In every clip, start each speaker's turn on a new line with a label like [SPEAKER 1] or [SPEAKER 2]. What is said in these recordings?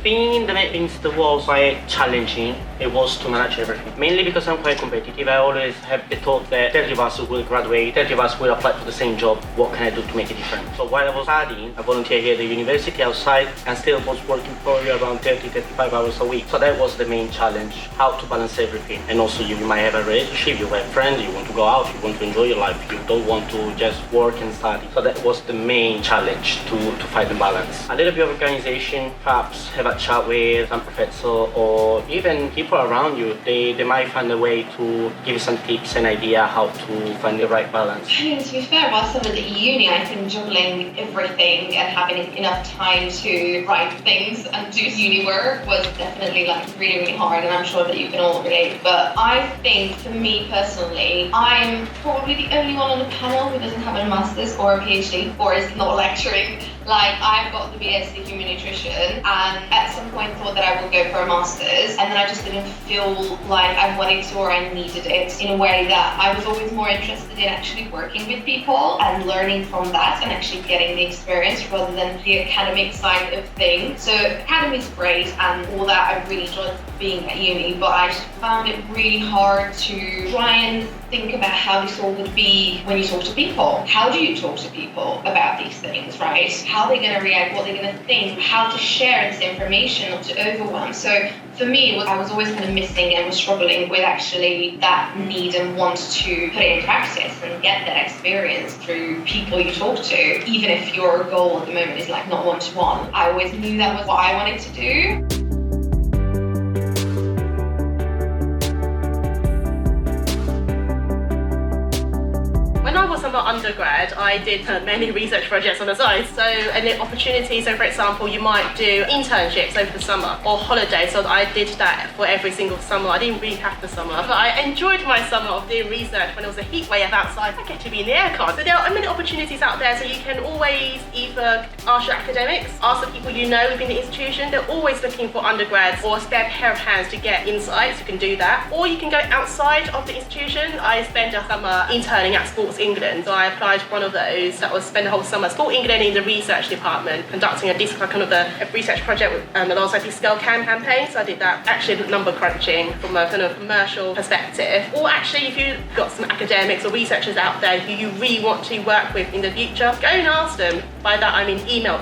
[SPEAKER 1] think the main things that was quite challenging, it was to manage everything. Mainly because I'm quite competitive. I always have the thought that 30 of us will graduate, 30 of us will apply for the same job. What can I do to make a difference? So while I was studying, I volunteered here at the university outside and still was working probably around 30-35 hours a week. So that was the main challenge, how to balance everything. And also you might have a relationship, you have friends, you want to go out, you want to enjoy your life, you don't want to just work and study. So that was the main challenge to find the balance. A little bit of organization, perhaps have a chat with some professor or even people around you. They might find a way to give you some tips and idea how to find the right balance.
[SPEAKER 2] I mean, to be fair, while someone at uni, I think juggling everything and having enough time to write things and do uni work was definitely like really, really hard, and I'm sure that you can all relate. But I think for me personally, I'm probably the only one on the panel who doesn't have a master's or a PhD or is not lecturing. Like, I've got the BSc Human Nutrition, and at some point thought that I would go for a master's, and then I just didn't feel like I wanted to or I needed it in a way that I was always more interested in actually working with people and learning from that and actually getting the experience rather than the academic side of things. So academy's great and all that, I really enjoyed being at uni, but I just found it really hard to try and think about how this all would be when you talk to people. How do you talk to people about these things, right? How are they going to react, what they're going to think, how to share this information, not to overwhelm. So for me, I was always kind of missing and was struggling with actually that need and want to put it in practice and get that experience through people you talk to, even if your goal at the moment is like not one-to-one. I always knew that was what I wanted to do.
[SPEAKER 3] When I was undergrad, I did many research projects on the side. So, and the opportunities, so for example, you might do internships over the summer or holidays. So I did that for every single summer. I didn't really have the summer, but I enjoyed my summer of doing research when it was a heat wave outside. I get to be in the aircon. So there are many opportunities out there. So you can always either ask your academics, ask the people you know within the institution. They're always looking for undergrads or a spare pair of hands to get insights. You can do that. Or you can go outside of the institution. I spent a summer interning at Sports England. So I applied for one of those. That was spend the whole summer at Sport England in the research department, conducting a research project with, alongside the Scale Can campaign. So I did that, actually number crunching from a kind of commercial perspective. Or actually, if you've got some academics or researchers out there who you really want to work with in the future, go and ask them. By that I mean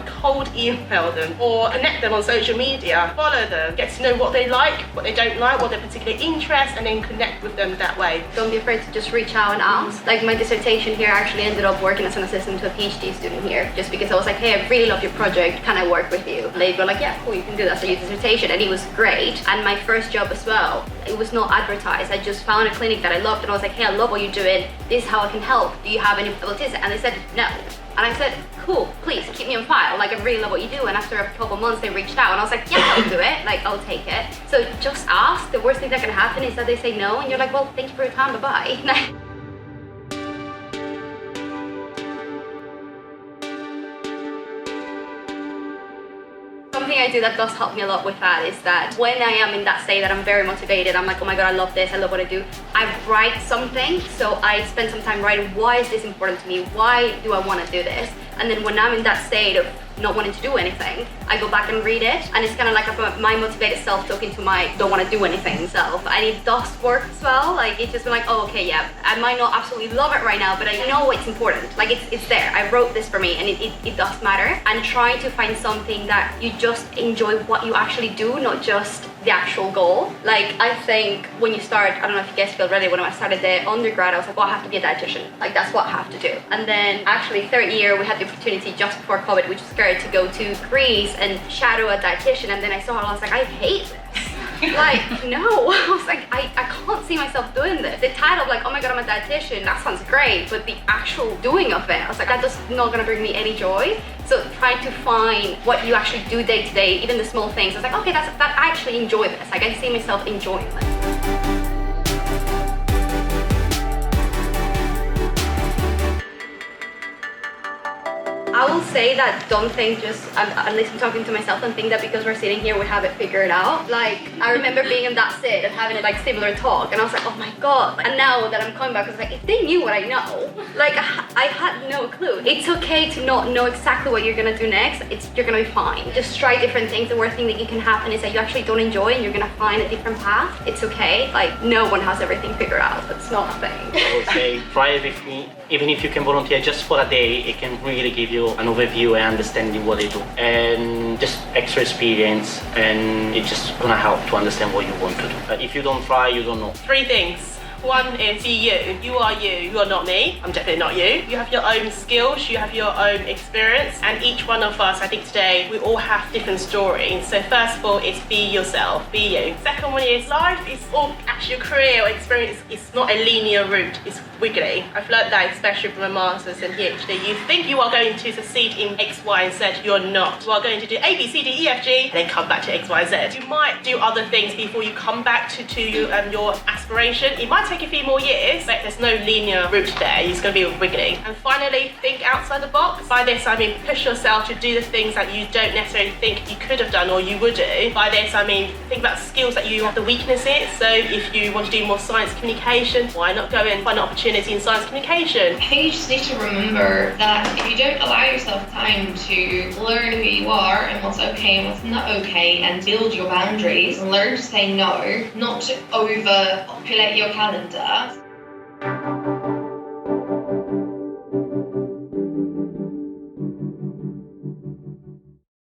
[SPEAKER 3] cold email them, or connect them on social media, follow them, get to know what they like, what they don't like, what their particular interests, and then connect with them that way.
[SPEAKER 4] Don't be afraid to just reach out and ask. Like my dissertation here, I actually ended up working as an assistant to a PhD student here, just because I was like, hey, I really love your project, can I work with you? And they were like, yeah, cool, you can do that. So your dissertation, and it was great. And my first job as well, it was not advertised. I just found a clinic that I loved, and I was like, hey, I love what you're doing. This is how I can help. Do you have any abilities? And they said no. And I said, cool, please keep me on file. Like, I really love what you do. And after a couple months, they reached out, and I was like, yeah, I'll do it. Like, I'll take it. So just ask. The worst thing that can happen is that they say no, and you're like, well, thank you for your time, bye-bye. Something I do that does help me a lot with that is that when I am in that state that I'm very motivated, I'm like, oh my god, I love this, I love what I do, I write something. So I spend some time writing, why is this important to me? Why do I want to do this? And then when I'm in that state of not wanting to do anything, I go back and read it, and it's kind of like my motivated self talking to my don't want to do anything self. And it does work as well. Like, it's just been like, oh, okay, yeah, I might not absolutely love it right now, but I know it's important. Like, it's there. I wrote this for me, and it does matter. And trying to find something that you just enjoy what you actually do, not just the actual goal. Like, I think when you start, I don't know if you guys feel ready, when I started the undergrad, I was like, well, I have to be a dietitian. Like, that's what I have to do. And then actually third year, we had the opportunity just before COVID, which was great, to go to Greece and shadow a dietitian. And then I saw it, I was like, I hate this. Like, no. I was like, I can't see myself doing this. The title, like, oh my god, I'm a dietitian, that sounds great, but the actual doing of it, I was like, that just not gonna bring me any joy. So trying to find what you actually do day to day, even the small things. I was like, okay, that I actually enjoy this. Like, I see myself enjoying this. I will say that don't think at least I'm talking to myself, don't think that because we're sitting here we have it figured out. Like, I remember being in that sit and having a like similar talk, and I was like, oh my god. And now that I'm coming back, I was like, if they knew what I know, like I had no clue. It's okay to not know exactly what you're gonna do next. You're gonna be fine. Just try different things. The worst thing that can happen is that you actually don't enjoy and you're gonna find a different path. It's okay. Like, no one has everything figured out. That's not a thing.
[SPEAKER 1] I would say try everything. Even if you can volunteer just for a day, it can really give you an overview and understanding what they do, and just extra experience, and it's just gonna help to understand what you want to do. But if you don't try, you don't know.
[SPEAKER 3] 3 things. One is be you. You are you. You are not me. I'm definitely not you. You have your own skills. You have your own experience. And each one of us, I think today, we all have different stories. So first of all, it's be yourself. Be you. Second one is life is all actually your career or experience. It's not a linear route. It's wiggly. I've learned that especially from my masters and PhD. You think you are going to succeed in X, Y, and Z. You're not. You are going to do A, B, C, D, E, F, G, and then come back to X, Y, Z. You might do other things before you come back to your aspiration. It might take a few more years, but there's no linear route there. It's going to be wiggly. And finally, think outside the box. By this, I mean push yourself to do the things that you don't necessarily think you could have done or you would do. By this, I mean think about skills that you have the weaknesses. So if you want to do more science communication, why not go and find an opportunity in science communication?
[SPEAKER 2] I think you just need to remember that if you don't allow yourself time to learn who you are and what's okay and what's not okay, and build your boundaries and learn to say no, not to overpopulate your calendar.